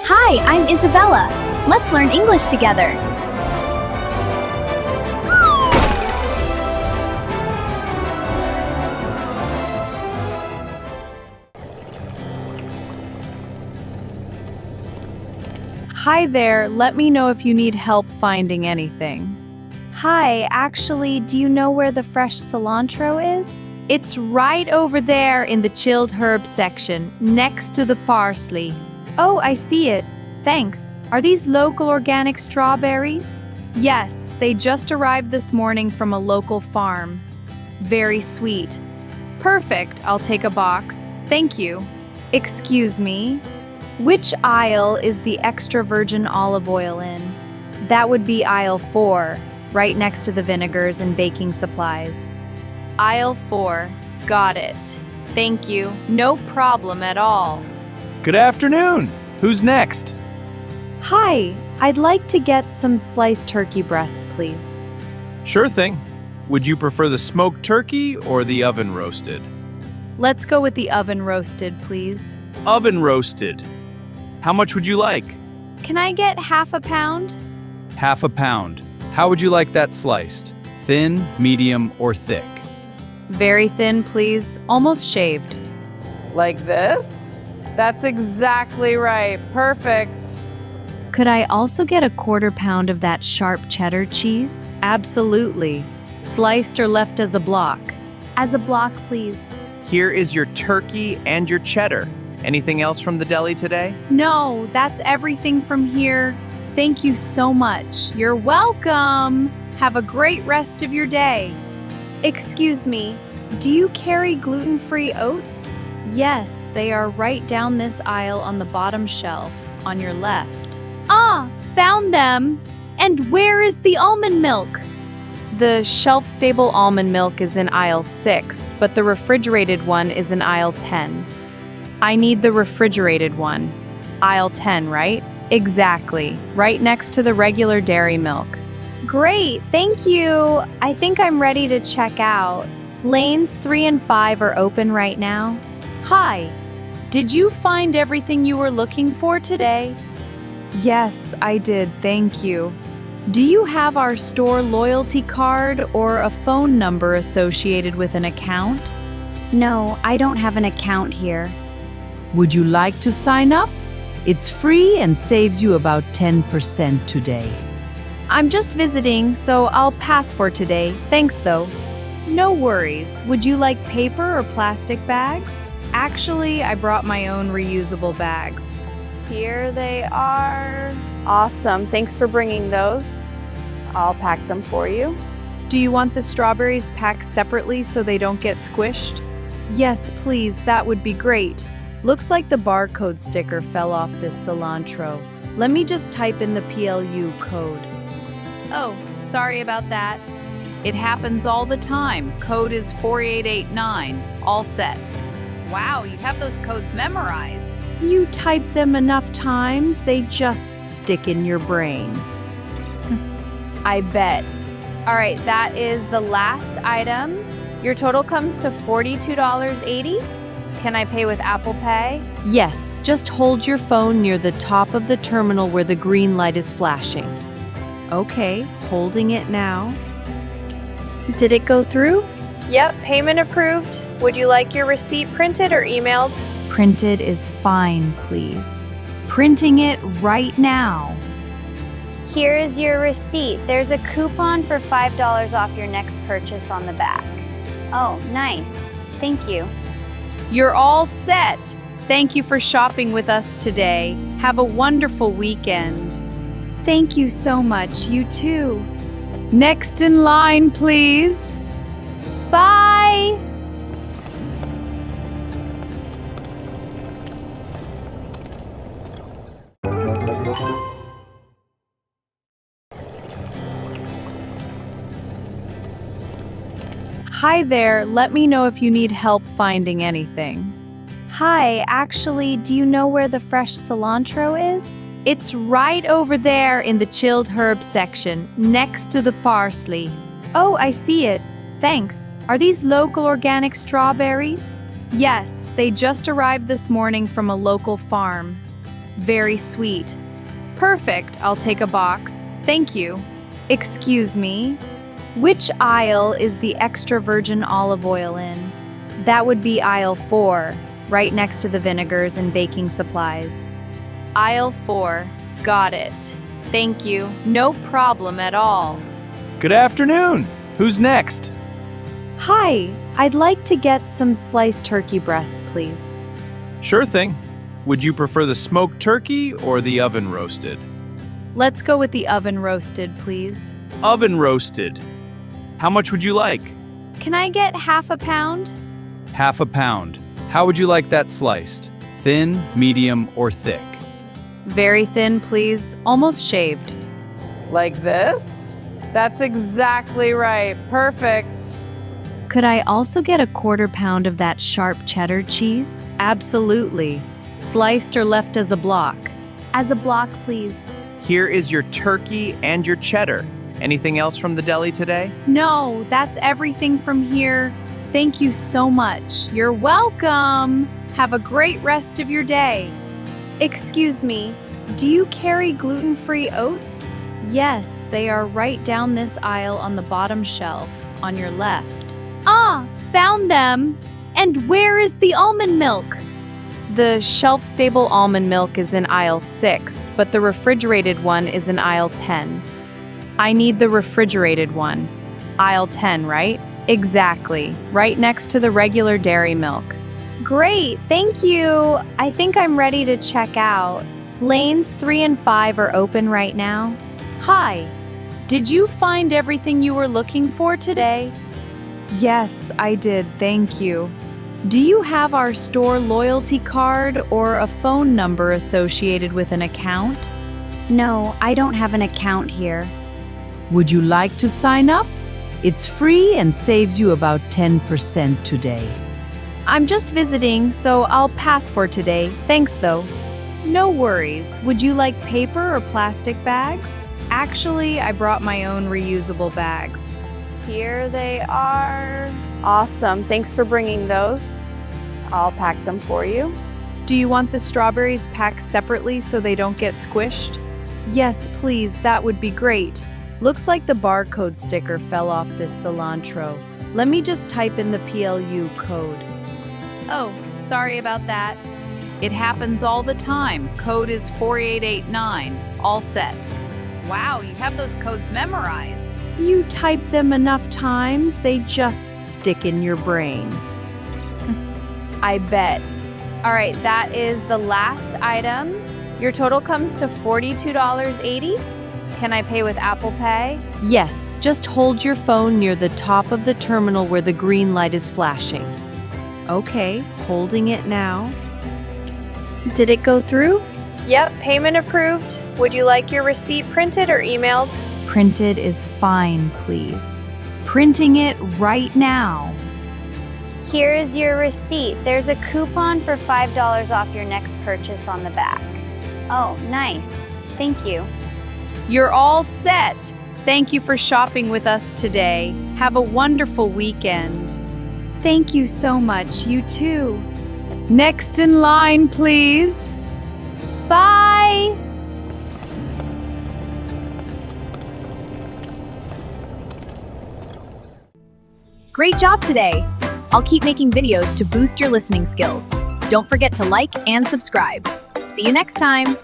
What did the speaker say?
Hi, I'm Isabella. Let's learn English together. Hi there, let me know if you need help finding anything. Hi, actually, do you know where the fresh cilantro is? It's right over there in the chilled herb section, next to the parsley. Oh, I see it. Thanks. Are these local organic strawberries? Yes, they just arrived this morning from a local farm. Very sweet. Perfect, I'll take a box. Thank you. Excuse me. Which aisle is the extra virgin olive oil in? That would be aisle 4, right next to the vinegars and baking supplies. Aisle 4. Got it. Thank you. No problem at all. Good afternoon. Who's next? Hi, I'd like to get some sliced turkey breast, please. Sure thing. Would you prefer the smoked turkey or the oven roasted? Let's go with the oven roasted, please. Oven roasted. How much would you like? Can I get half a pound? Half a pound. How would you like that sliced? Thin, medium, or thick? Very thin, please. Almost shaved. Like this? That's exactly right. Perfect. Could I also get a quarter pound of that sharp cheddar cheese? Absolutely. Sliced or left as a block? As a block, please. Here is your turkey and your cheddar. Anything else from the deli today? No, that's everything from here. Thank you so much. You're welcome. Have a great rest of your day. Excuse me, do you carry gluten-free oats? Yes, they are right down this aisle on the bottom shelf, on your left. Ah, found them. And where is the almond milk? The shelf-stable almond milk is in aisle 6, but the refrigerated one is in aisle 10. I need the refrigerated one. Aisle 10, right? Exactly. Right next to the regular dairy milk. Great, thank you. I think I'm ready to check out. Lanes 3 and 5 are open right now. Hi. Did you find everything you were looking for today? Yes, I did. Thank you. Do you have our store loyalty card or a phone number associated with an account? No, I don't have an account here. Would you like to sign up? It's free and saves you about 10% today. I'm just visiting, so I'll pass for today. Thanks, though. No worries. Would you like paper or plastic bags? Actually, I brought my own reusable bags. Here they are. Awesome. Thanks for bringing those. I'll pack them for you. Do you want the strawberries packed separately so they don't get squished? Yes, please. That would be great. Looks like the barcode sticker fell off this cilantro. Let me just type in the PLU code. Oh, sorry about that. It happens all the time. Code is 4889. All set. Wow, you have those codes memorized. You type them enough times, they just stick in your brain. I bet. All right, that is the last item. Your total comes to $42.80. Can I pay with Apple Pay? Yes, just hold your phone near the top of the terminal where the green light is flashing. Okay, holding it now. Did it go through? Yep, payment approved. Would you like your receipt printed or emailed? Printed is fine, please. Printing it right now. Here is your receipt. There's a coupon for $5 off your next purchase on the back. Oh, nice. Thank you. You're all set. Thank you for shopping with us today. Have a wonderful weekend. Thank you so much. You too. Next in line, please. Bye! Hi there, let me know if you need help finding anything. Hi, actually, do you know where the fresh cilantro is? It's right over there in the chilled herb section, next to the parsley. Oh, I see it. Thanks. Are these local organic strawberries? Yes, they just arrived this morning from a local farm. Very sweet. Perfect, I'll take a box. Thank you. Excuse me, which aisle is the extra virgin olive oil in? That would be aisle 4, right next to the vinegars and baking supplies. Aisle 4. Got it. Thank you. No problem at all. Good afternoon. Who's next? Hi, I'd like to get some sliced turkey breast, please. Sure thing. Would you prefer the smoked turkey or the oven roasted? Let's go with the oven roasted, please. Oven roasted. How much would you like? Can I get half a pound? Half a pound. How would you like that sliced? Thin, medium, or thick? Very thin, please. Almost shaved. Like this? That's exactly right. Perfect. Could I also get a quarter pound of that sharp cheddar cheese? Absolutely. Sliced or left as a block? As a block, please. Here is your turkey and your cheddar. Anything else from the deli today? No, that's everything from here. Thank you so much. You're welcome. Have a great rest of your day. Excuse me, do you carry gluten-free oats? Yes, they are right down this aisle on the bottom shelf, on your left. Ah, found them. And where is the almond milk? The shelf-stable almond milk is in aisle 6, but the refrigerated one is in aisle 10. I need the refrigerated one. Aisle 10, right? Exactly, right next to the regular dairy milk. Great, thank you. I think I'm ready to check out. Lanes 3 and 5 are open right now. Hi. Did you find everything you were looking for today? Yes, I did, thank you. Do you have our store loyalty card or a phone number associated with an account? No, I don't have an account here. Would you like to sign up? It's free and saves you about 10% today. I'm just visiting, so I'll pass for today. Thanks, though. No worries. Would you like paper or plastic bags? Actually, I brought my own reusable bags. Here they are. Awesome. Thanks for bringing those. I'll pack them for you. Do you want the strawberries packed separately so they don't get squished? Yes, please, that would be great. Looks like the barcode sticker fell off this cilantro. Let me just type in the PLU code. Oh, sorry about that. It happens all the time. Code is 4889. All set. Wow, you have those codes memorized. You type them enough times, they just stick in your brain. I bet. All right, that is the last item. Your total comes to $42.80. Can I pay with Apple Pay? Yes, just hold your phone near the top of the terminal where the green light is flashing. Okay, holding it now. Did it go through? Yep, payment approved. Would you like your receipt printed or emailed? Printed is fine, please. Printing it right now. Here is your receipt. There's a coupon for $5 off your next purchase on the back. Oh, nice. Thank you. You're all set. Thank you for shopping with us today. Have a wonderful weekend. Thank you so much. You too. Next in line, please. Bye. Great job today! I'll keep making videos to boost your listening skills. Don't forget to like and subscribe. See you next time!